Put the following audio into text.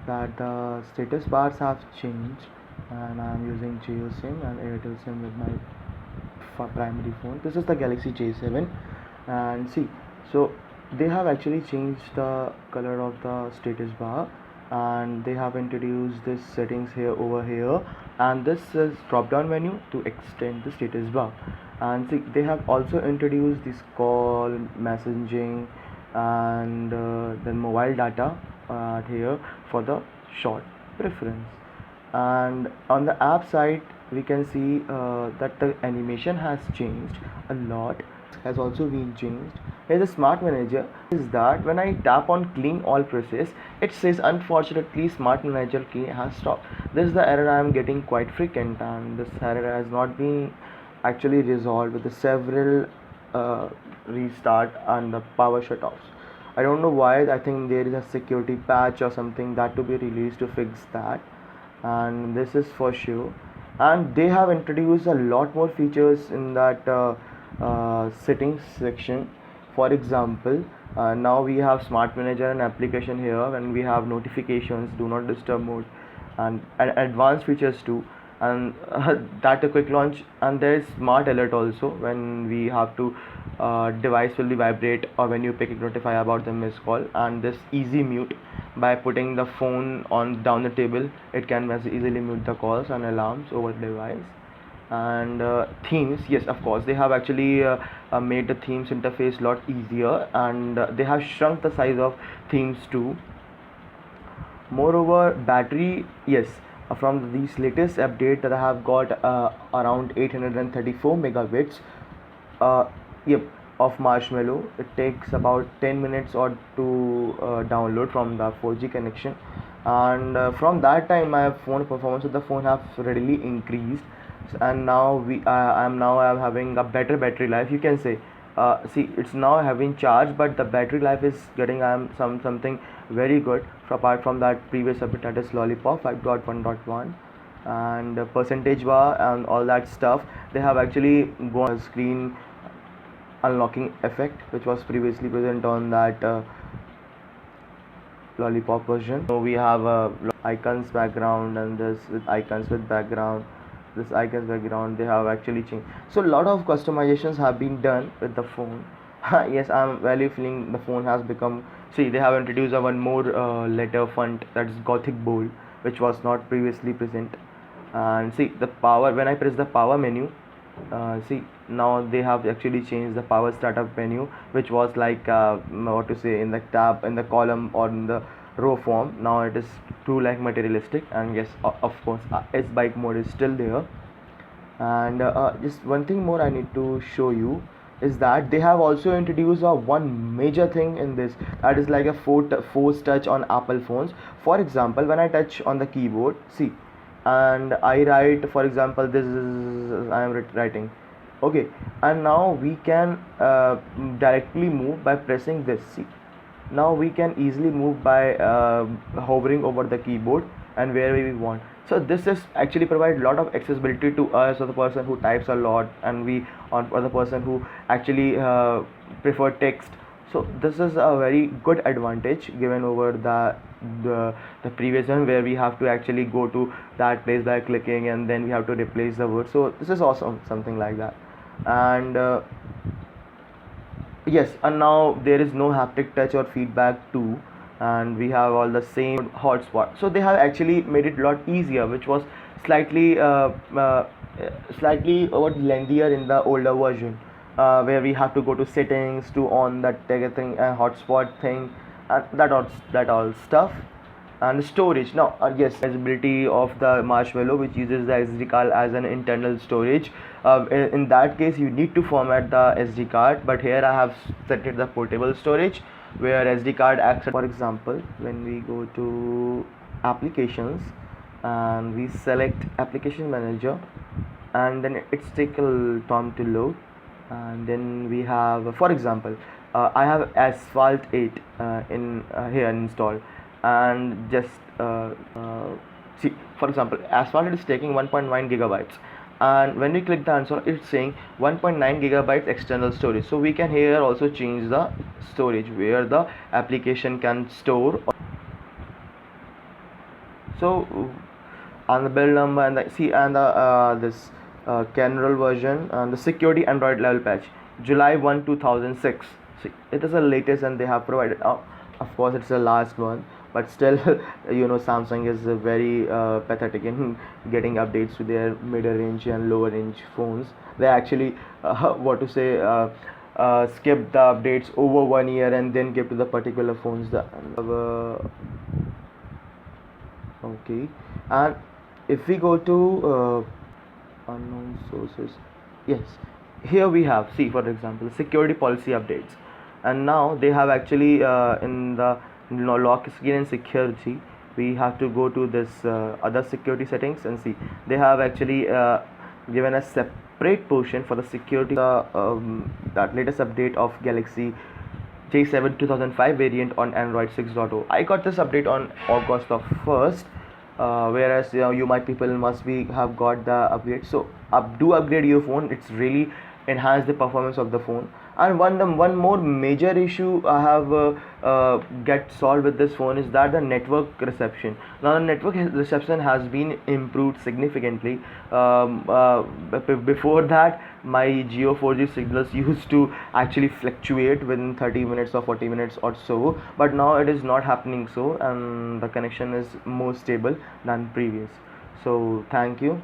that the status bars have changed, and I'm using Jio SIM and Airtel SIM with my primary phone. This is the Galaxy J7, and see, so they have actually changed the color of the status bar, and they have introduced this settings here over here, and this is drop down menu to extend the status bar. And see, they have also introduced this call, messaging, and then mobile data here for the short preference. And on the app side we can see that the animation has changed a lot, has also been changed. Here's a smart manager is that when I tap on clean all process, it says unfortunately smart manager key has stopped. This is the error I am getting quite frequent, and this error has not been actually resolved with the several restart and the power shutoffs. I don't know why. I think there is a security patch or something that to be released to fix that, and this is for sure. And they have introduced a lot more features in that settings section. For example, now we have smart manager and application here, and we have notifications, do not disturb mode, and advanced features too. And that a quick launch, and there is smart alert also when we have to device will be vibrate, or when you pick it notify about the missed call. And this easy mute, by putting the phone on down the table, it can easily mute the calls and alarms over the device. And themes, yes, of course, they have actually made the themes interface a lot easier, and they have shrunk the size of themes too. Moreover, battery, yes, from these latest update that I have got around 834 megabits, uh, yep, of Marshmallow. It takes about 10 minutes or to download from the 4G connection, and from that time my phone performance of the phone have readily increased. And now I'm having a better battery life, you can say. See, it's now having charge, but the battery life is getting something very good. Apart from that previous update, that is Lollipop 5.1.1, and percentage bar and all that stuff, they have actually gone screen unlocking effect, which was previously present on that Lollipop version. So we have icons background, and this with icons with background, this icons background they have actually changed. So a lot of customizations have been done with the phone. Yes, I'm really feeling the phone has become. See, they have introduced a one more letter font, that is Gothic bold, which was not previously present. And see the power, when I press the power menu, see, now they have actually changed the power startup menu, which was like what to say, in the tab, in the column, or in the row form. Now it is too like materialistic. And yes, of course, S bike mode is still there. And just one thing more I need to show you is that they have also introduced one major thing in this, that is like a force touch on Apple phones. For example, when I touch on the keyboard, see, and I write, for example, this is I am writing, okay, and now we can directly move by pressing this. See, now we can easily move by hovering over the keyboard and wherever we want. So this is actually provide a lot of accessibility to us, or the person who types a lot, and we on for the person who actually prefer text. So this is a very good advantage given over the previous one, where we have to actually go to that place by clicking, and then we have to replace the word. So this is awesome, something like that. And yes, and now there is no haptic touch or feedback too, and we have all the same hotspot. So they have actually made it a lot easier, which was slightly slightly what lengthier in the older version, where we have to go to settings to on that thing, hotspot thing, and that all stuff. And storage, now yes, visibility of the Marshmallow, which uses the SD card as an internal storage. In that case you need to format the SD card, but here I have set it the portable storage, where SD card acts. For example, when we go to applications and we select application manager, and then it's take a little time to load, and then we have, for example, I have Asphalt 8 in here installed, and just see, for example, Asphalt is taking 1.9 gigabytes, and when we click the answer, it's saying 1.9 gigabytes external storage. So we can here also change the storage where the application can store. So and the build number and the see and the this kernel version and the security Android level patch July 1 2006. So it is the latest and they have provided, of course it's the last one, but still Samsung is very pathetic in getting updates to their mid-range and lower range phones. They actually what to say skip the updates over 1 year and then give to the particular phones the okay. And if we go to unknown sources, yes, here we have, see for example, security policy updates, and now they have actually in the lock screen and security, we have to go to this other security settings and see they have actually given a separate portion for the security, that latest update of Galaxy J7 2005 variant on Android 6.0. I got this update on August of 1st, whereas you might people must be have got the upgrade. So do upgrade your phone. It's really enhance the performance of the phone. And one more major issue I have get solved with this phone is that the network reception. Now the network reception has been improved significantly. Before that, my Jio 4G signals used to actually fluctuate within 30 minutes or 40 minutes or so, but now it is not happening so, and the connection is more stable than previous. So thank you.